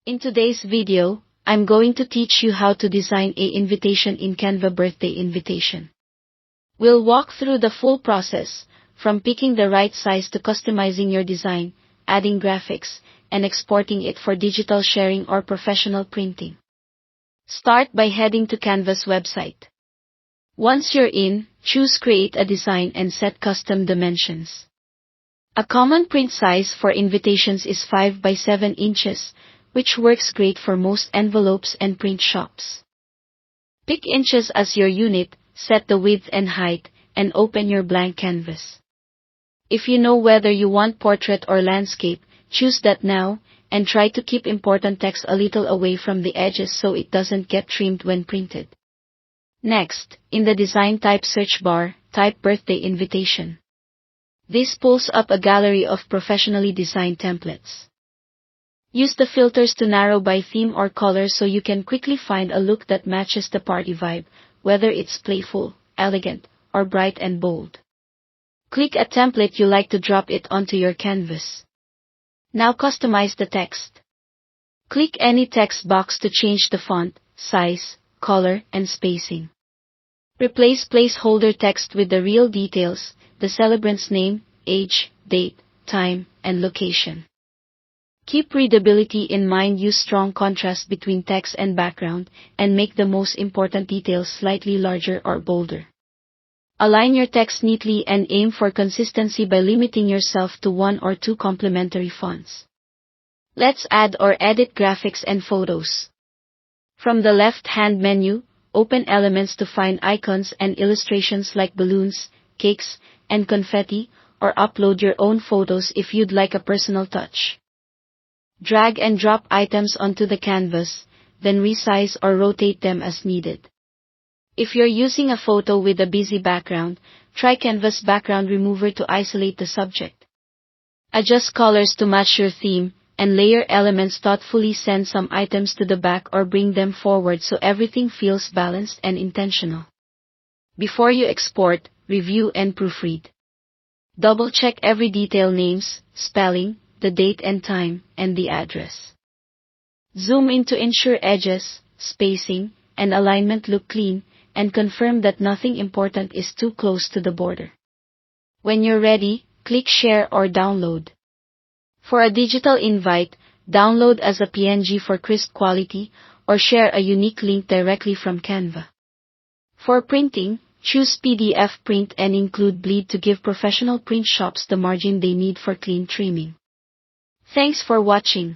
In today's video, I'm going to teach you how to design an invitation in Canva birthday invitation. We'll walk through the full process, from picking the right size to customizing your design, adding graphics, and exporting it for digital sharing or professional printing. Start by heading to Canva's website. Once you're in, choose Create a Design and set custom dimensions. A common print size for invitations is 5 by 7 inches, which works great for most envelopes and print shops. Pick inches as your unit, set the width and height, and open your blank canvas. If you know whether you want portrait or landscape, choose that now, and try to keep important text a little away from the edges so it doesn't get trimmed when printed. Next, in the Design Type search bar, type Birthday Invitation. This pulls up a gallery of professionally designed templates. Use the filters to narrow by theme or color so you can quickly find a look that matches the party vibe, whether it's playful, elegant, or bright and bold. Click a template you like to drop it onto your canvas. Now customize the text. Click any text box to change the font, size, color, and spacing. Replace placeholder text with the real details, the celebrant's name, age, date, time, and location. Keep readability in mind. Use strong contrast between text and background, and make the most important details slightly larger or bolder. Align your text neatly and aim for consistency by limiting yourself to 1 or 2 complementary fonts. Let's add or edit graphics and photos. From the left-hand menu, open Elements to find icons and illustrations like balloons, cakes, and confetti, or upload your own photos if you'd like a personal touch. Drag and drop items onto the canvas, then resize or rotate them as needed. If you're using a photo with a busy background, try Canvas Background Remover to isolate the subject. Adjust colors to match your theme, and layer elements thoughtfully. Send some items to the back or bring them forward so everything feels balanced and intentional. Before you export, review and proofread. Double-check every detail: names, spelling, the date and time, and the address. Zoom in to ensure edges, spacing, and alignment look clean, and confirm that nothing important is too close to the border. When you're ready, click Share or Download. For a digital invite, download as a PNG for crisp quality, or share a unique link directly from Canva. For printing, choose PDF print and include bleed to give professional print shops the margin they need for clean trimming. Thanks for watching.